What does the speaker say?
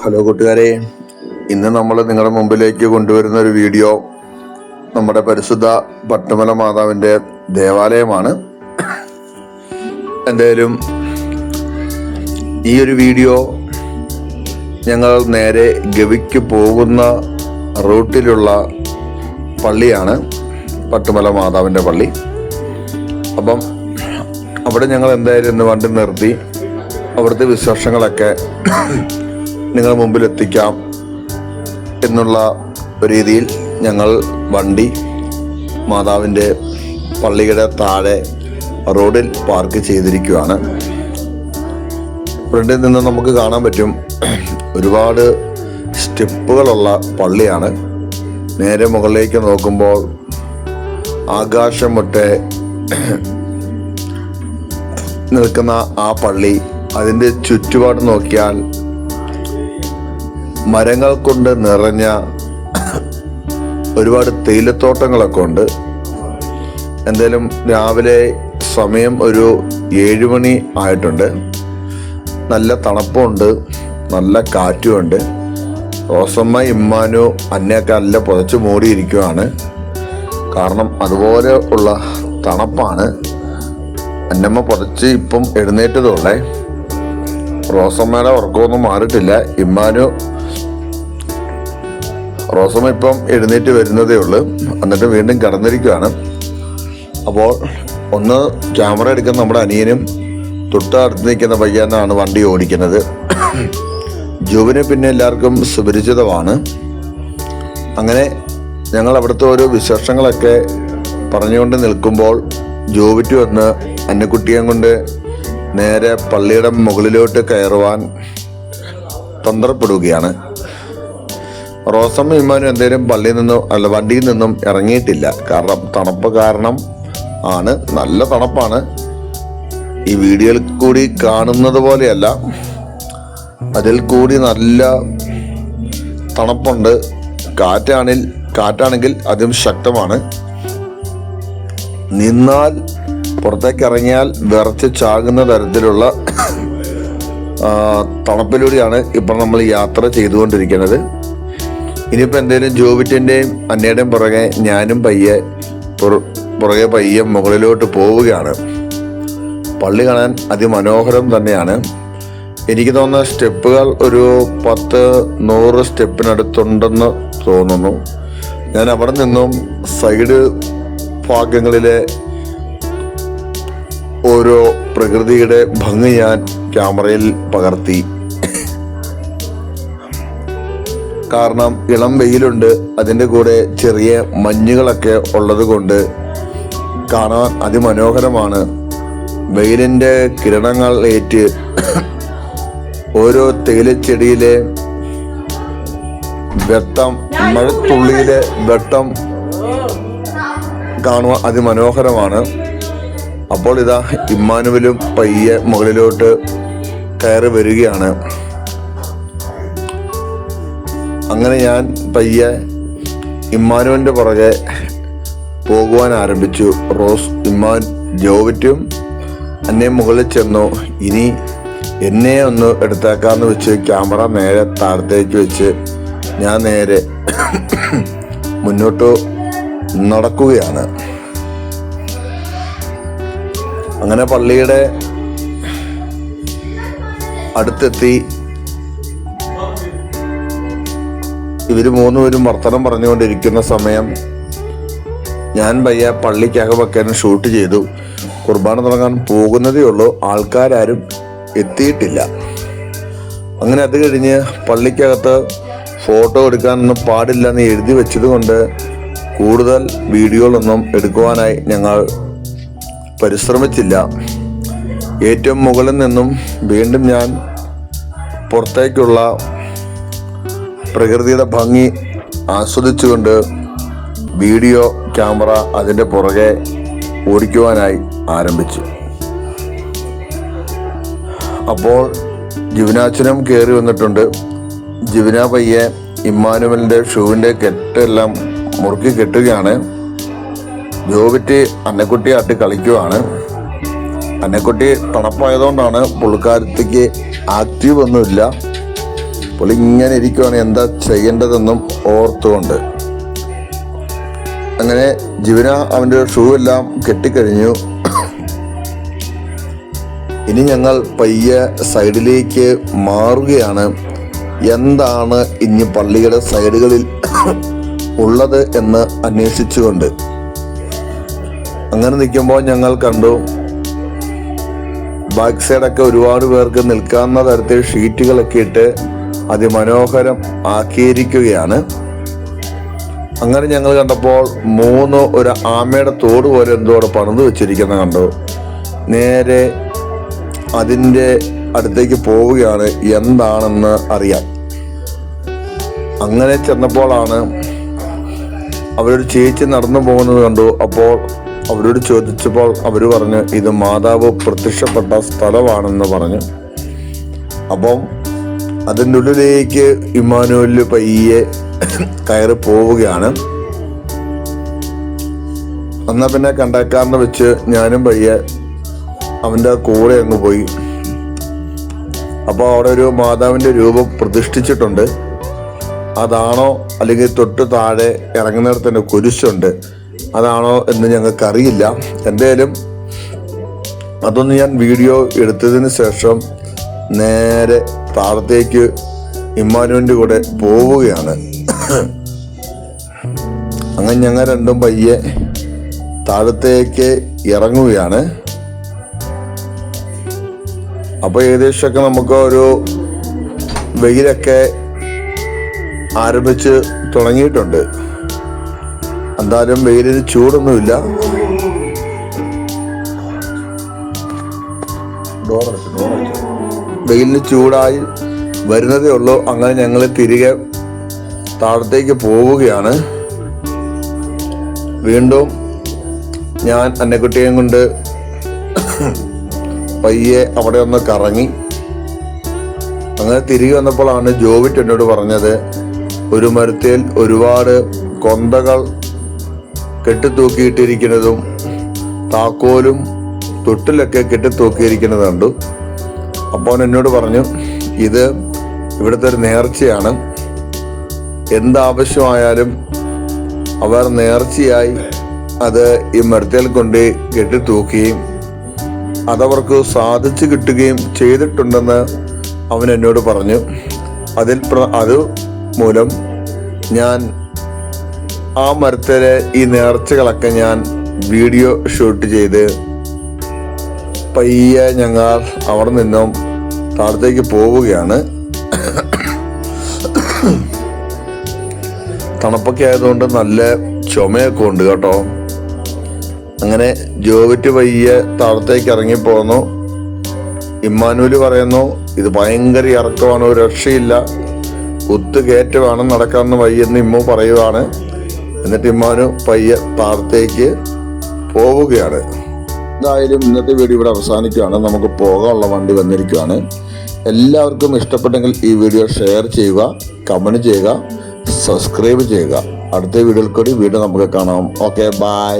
Hello കൂട്ടുകാരെ, ഇന്ന് നമ്മൾ നിങ്ങളുടെ മുമ്പിലേക്ക് കൊണ്ടുവരുന്ന ഒരു വീഡിയോ നമ്മുടെ പരിശുദ്ധ പട്ടുമല മാതാവിൻ്റെ ദേവാലയമാണ്. എന്തായാലും ഈ ഒരു വീഡിയോ ഞങ്ങൾ നേരെ ഗവിക്ക് പോകുന്ന റൂട്ടിലുള്ള പള്ളിയാണ്, പട്ടുമല മാതാവിൻ്റെ പള്ളി. അപ്പം അവിടെ ഞങ്ങൾ എന്തായാലും ഇന്ന് വണ്ടി നിർത്തി അവിടുത്തെ വിശേഷങ്ങളൊക്കെ നിങ്ങൾ മുമ്പിൽ എത്തിക്കാം എന്നുള്ള രീതിയിൽ ഞങ്ങൾ വണ്ടി മാതാവിൻ്റെ പള്ളിയുടെ താഴെ റോഡിൽ പാർക്ക് ചെയ്തിരിക്കുകയാണ്. ഫ്രണ്ടിൽ നിന്ന് നമുക്ക് കാണാൻ പറ്റും ഒരുപാട് സ്റ്റെപ്പുകളുള്ള പള്ളിയാണ്. നേരെ മുകളിലേക്ക് നോക്കുമ്പോൾ ആകാശം മുട്ടെ നിൽക്കുന്ന ആ പള്ളി, അതിൻ്റെ ചുറ്റുപാട് നോക്കിയാൽ മരങ്ങൾ കൊണ്ട് നിറഞ്ഞ ഒരുപാട് തേയിലത്തോട്ടങ്ങളൊക്കെ ഉണ്ട്. എന്തായാലും രാവിലെ സമയം ഒരു 7 മണി ആയിട്ടുണ്ട്. നല്ല തണുപ്പുണ്ട്, നല്ല കാറ്റുമുണ്ട്. റോസമ്മ, ഇമ്മാനു, അന്നയൊക്കെ നല്ല പുതച്ച് മൂടിയിരിക്കുകയാണ്. കാരണം അതുപോലെ ഉള്ള തണുപ്പാണ്. അന്നമ്മ പുതച്ച് ഇപ്പം എഴുന്നേറ്റതുള്ളേ. റോസമ്മയുടെ ഉറക്കമൊന്നും മാറിയിട്ടില്ല. റോസമ്മ ഇപ്പം എഴുന്നേറ്റ് വരുന്നതേ ഉള്ളൂ, എന്നിട്ട് വീണ്ടും കിടന്നിരിക്കുകയാണ്. അപ്പോൾ ഒന്ന് ക്യാമറ എടുക്കാൻ നമ്മുടെ അനിയനും തൊട്ടടുത്ത് നിൽക്കുന്ന പയ്യനാണ് വണ്ടി ഓടിക്കുന്നത്. ജോബിനെ പിന്നെ എല്ലാവർക്കും സുപരിചിതമാണ്. അങ്ങനെ ഞങ്ങൾ അവിടുത്തെ ഓരോ വിശേഷങ്ങളൊക്കെ പറഞ്ഞുകൊണ്ട് നിൽക്കുമ്പോൾ ജോബിറ്റ് വന്ന് അന്നക്കുട്ടിയെ കൊണ്ട് നേരെ പള്ളിയുടെ മുകളിലോട്ട് കയറുവാൻ തന്ത്രപ്പെടുകയാണ്. റോസമ്മ ഇമ്മാനും എന്തേലും വണ്ടിയിൽ നിന്നും ഇറങ്ങിയിട്ടില്ല. കാരണം തണുപ്പ് കാരണം ആണ്. നല്ല തണുപ്പാണ്. ഈ വീഡിയോയിൽ കൂടി കാണുന്നത് പോലെയല്ല, അതിൽ കൂടി നല്ല തണുപ്പുണ്ട്. കാറ്റാണെങ്കിൽ അതും ശക്തമാണ്. നിന്നാൽ പുറത്തേക്ക് ഇറങ്ങിയാൽ വിറച്ച് ചാകുന്ന തരത്തിലുള്ള തണുപ്പിലൂടെയാണ് ഇപ്പം നമ്മൾ യാത്ര ചെയ്തുകൊണ്ടിരിക്കുന്നത്. ഇനിയിപ്പോൾ എന്തെങ്കിലും ജോബിറ്റിൻ്റെയും അന്നയുടെയും പുറകെ ഞാനും പയ്യെ മുകളിലോട്ട് പോവുകയാണ്. പള്ളി കാണാൻ അതിമനോഹരം തന്നെയാണ്. എനിക്ക് തോന്നുന്ന സ്റ്റെപ്പുകൾ ഒരു 10-100 സ്റ്റെപ്പിനടുത്തുണ്ടെന്ന് തോന്നുന്നു. ഞാൻ അവിടെ നിന്നും സൈഡ് ഭാഗങ്ങളിലെ ഓരോ പ്രകൃതിയുടെ ഭംഗി ഞാൻ ക്യാമറയിൽ പകർത്തി. കാരണം ഇളം വെയിലുണ്ട്, അതിൻ്റെ കൂടെ ചെറിയ മഞ്ഞുകളൊക്കെ ഉള്ളത് കൊണ്ട് കാണാൻ അതിമനോഹരമാണ്. വെയിലിൻ്റെ കിരണങ്ങൾ ഏറ്റ് ഓരോ തേയിലച്ചെടിയിലെ വെട്ടം, മഴത്തുള്ളിയിലെ വെട്ടം കാണുവാൻ അതിമനോഹരമാണ്. അപ്പോൾ ഇതാ ഇമ്മാനുവലും പയ്യെ മുകളിലോട്ട് കയറി വരികയാണ്. അങ്ങനെ ഞാൻ പയ്യെ ഇമ്മാനുവിൻ്റെ പുറകെ പോകുവാൻ ആരംഭിച്ചു. ജോബിറ്റും എന്നെ മുകളിൽ ചെന്നു. ഇനി എന്നെ ഒന്ന് എടുത്തേക്കാന്ന് വെച്ച് ക്യാമറ നേരെ താഴത്തേക്ക് വെച്ച് ഞാൻ നേരെ മുന്നോട്ട് നടക്കുകയാണ്. അങ്ങനെ പള്ളിയുടെ അടുത്തെത്തി. ഇവര് 3 പേരും വർത്തമാനം പറഞ്ഞുകൊണ്ടിരിക്കുന്ന സമയം ഞാൻ പയ്യെ പള്ളിക്കകമൊക്കെ ഷൂട്ട് ചെയ്തു. കുർബാന തുടങ്ങാൻ പോകുന്നതേ ഉള്ളൂ, ആൾക്കാരും എത്തിയിട്ടില്ല. അങ്ങനെ അത് കഴിഞ്ഞ് പള്ളിക്കകത്ത് ഫോട്ടോ എടുക്കാനൊന്നും പാടില്ലെന്ന് എഴുതി വെച്ചത് കൊണ്ട് കൂടുതൽ വീഡിയോകളൊന്നും എടുക്കുവാനായി ഞങ്ങൾ പരിശ്രമിച്ചില്ല. ഏറ്റവും മുകളിൽ നിന്നും വീണ്ടും ഞാൻ പുറത്തേക്കുള്ള പ്രകൃതിയുടെ ഭംഗി ആസ്വദിച്ചുകൊണ്ട് വീഡിയോ ക്യാമറ അതിൻ്റെ പുറകെ ഓടിക്കുവാനായി ആരംഭിച്ചു. അപ്പോൾ ജിവനാച്ചനും കയറി വന്നിട്ടുണ്ട്. ജിവന പയ്യെ ഇമ്മാനുവലിൻ്റെ ഷൂവിൻ്റെ കെട്ടെല്ലാം മുറുക്കി കെട്ടുകയാണ്. ജോബിറ്റ് അന്നക്കുട്ടി ആട്ടി കളിക്കുവാണ്. അന്നക്കുട്ടി തണുപ്പായതുകൊണ്ടാണ് പുള്ളിക്കാരത്തേക്ക് ആക്റ്റീവ് ഒന്നുമില്ല. പുള്ളി ഇങ്ങനെ ഇരിക്കുവാണ് എന്താ ചെയ്യേണ്ടതെന്നും ഓർത്തുകൊണ്ട്. അങ്ങനെ ജീവന അവൻ്റെ ഷൂ എല്ലാം കെട്ടിക്കഴിഞ്ഞു. ഇനി ഞങ്ങൾ പയ്യെ സൈഡിലേക്ക് മാറുകയാണ്. എന്താണ് ഇനി പള്ളിയുടെ സൈഡുകളിൽ ഉള്ളത് എന്ന് അന്വേഷിച്ചുകൊണ്ട്. അങ്ങനെ നിൽക്കുമ്പോൾ ഞങ്ങൾ കണ്ടു ബാക്ക് സൈഡൊക്കെ ഒരുപാട് പേർക്ക് നിൽക്കാവുന്ന തരത്തിൽ ഷീറ്റുകളൊക്കെ ഇട്ട് അതിമനോഹരം ആക്കിയിരിക്കുകയാണ്. അങ്ങനെ ഞങ്ങൾ കണ്ടപ്പോൾ ഒരു ആമയുടെ തോട് പോലെ എന്തോ അവിടെ പണിത് വെച്ചിരിക്കുന്ന കണ്ടു. നേരെ അതിൻ്റെ അടുത്തേക്ക് പോവുകയാണ് എന്താണെന്ന് അറിയാൻ. അങ്ങനെ ചെന്നപ്പോഴാണ് അവരൊരു ചേച്ചി നടന്നു പോകുന്നത് കണ്ടു. അപ്പോൾ അവരോട് ചോദിച്ചപ്പോൾ അവർ പറഞ്ഞു ഇത് മാതാവ് പ്രത്യക്ഷപ്പെട്ട സ്ഥലമാണെന്ന് പറഞ്ഞു. അപ്പം അതിൻ്റെ ഉള്ളിലേക്ക് ഇമ്മാനുവേൽ പയ്യെ കയറി പോവുകയാണ്. എന്നാൽ പിന്നെ കണ്ടക്കാരനെ വെച്ച് ഞാനും പയ്യെ അവൻ്റെ കൂടെ അങ്ങ് പോയി. അപ്പോൾ അവിടെ ഒരു മാതാവിൻ്റെ രൂപം പ്രതിഷ്ഠിച്ചിട്ടുണ്ട്. അതാണോ അല്ലെങ്കിൽ തൊട്ട് താഴെ ഇറങ്ങുന്നിടത്ത് തന്നെ കുരിശുണ്ട്, അതാണോ എന്ന് ഞങ്ങൾക്കറിയില്ല. എന്തായാലും അതൊന്ന് ഞാൻ വീഡിയോ എടുത്തതിന് ശേഷം നേരെ താഴത്തേക്ക് ഇമ്മാനുവിൻ്റെ കൂടെ പോവുകയാണ്. അങ്ങനെ ഞങ്ങൾ രണ്ടും പയ്യെ താഴത്തേക്ക് ഇറങ്ങുകയാണ്. അപ്പോൾ ഏകദേശമൊക്കെ നമുക്ക് ഒരു വെയിലൊക്കെ ആരംഭിച്ച് തുടങ്ങിയിട്ടുണ്ട്. എന്തായാലും വെയിലിന് ചൂടൊന്നുമില്ല. വെയിലിന് ചൂടായി വരുന്നതേ ഉള്ളൂ. അങ്ങനെ ഞങ്ങൾ തിരികെ താഴത്തേക്ക് പോവുകയാണ്. വീണ്ടും ഞാൻ അന്നക്കുട്ടിയെയും കൊണ്ട് പയ്യെ അവിടെ ഒന്ന് കറങ്ങി. അങ്ങനെ തിരികെ വന്നപ്പോഴാണ് ജോവിറ്റ് എന്നോട് പറഞ്ഞത് ഒരു മരത്തിൽ ഒരുപാട് കൊന്തകൾ കെട്ടിത്തൂക്കിയിട്ടിരിക്കുന്നതും താക്കോലും തൊട്ടിലൊക്കെ കെട്ടിത്തൂക്കിയിരിക്കുന്നത് കണ്ടു. അപ്പോൾ എന്നോട് പറഞ്ഞു ഇത് ഇവിടുത്തെ ഒരു നേർച്ചയാണ്, എന്താവശ്യമായാലും അവർ നേർച്ചയായി അത് ഈ മരത്തിൽ കൊണ്ട് കെട്ടിത്തൂക്കുകയും അതവർക്ക് സാധിച്ചു കിട്ടുകയും ചെയ്തിട്ടുണ്ടെന്ന് അവൻ എന്നോട് പറഞ്ഞു. അത് മൂലം ഞാൻ ആ മരത്തിലെ ഈ നേർച്ചകളൊക്കെ ഞാൻ വീഡിയോ ഷൂട്ട് ചെയ്ത് പയ്യെ ഞങ്ങൾ അവിടെ നിന്നും താഴത്തേക്ക് പോവുകയാണ്. തണുപ്പൊക്കെ ആയതുകൊണ്ട് നല്ല ചുമയൊക്കെ ഉണ്ട് കേട്ടോ. അങ്ങനെ ജോവിറ്റ് പയ്യെ താഴത്തേക്ക് ഇറങ്ങിപ്പോന്നു. ഇമ്മാനുവേൽ പറയുന്നു ഇത് ഭയങ്കര ഇറക്കമാണ്, ഒരു രക്ഷയില്ല, കുത്തുകയറ്റമാണ്, നടക്കാമെന്ന് വയ്യെന്ന് ഇമ്മു പറയുവാണ്. എന്നിട്ട് ഇമ്മാനു പയ്യെ താഴത്തേക്ക് പോവുകയാണ്. എന്തായാലും ഇന്നത്തെ വീഡിയോ ഇവിടെ അവസാനിക്കുകയാണ്. നമുക്ക് പോകാനുള്ള വണ്ടി വന്നിരിക്കുകയാണ്. എല്ലാവർക്കും ഇഷ്ടപ്പെട്ടെങ്കിൽ ഈ വീഡിയോ ഷെയർ ചെയ്യുക, കമൻറ്റ് ചെയ്യുക, സബ്സ്ക്രൈബ് ചെയ്യുക. അടുത്ത വീഡിയോയിൽ കൂടി വീണ്ടും നമുക്ക് കാണാം. Okay, by.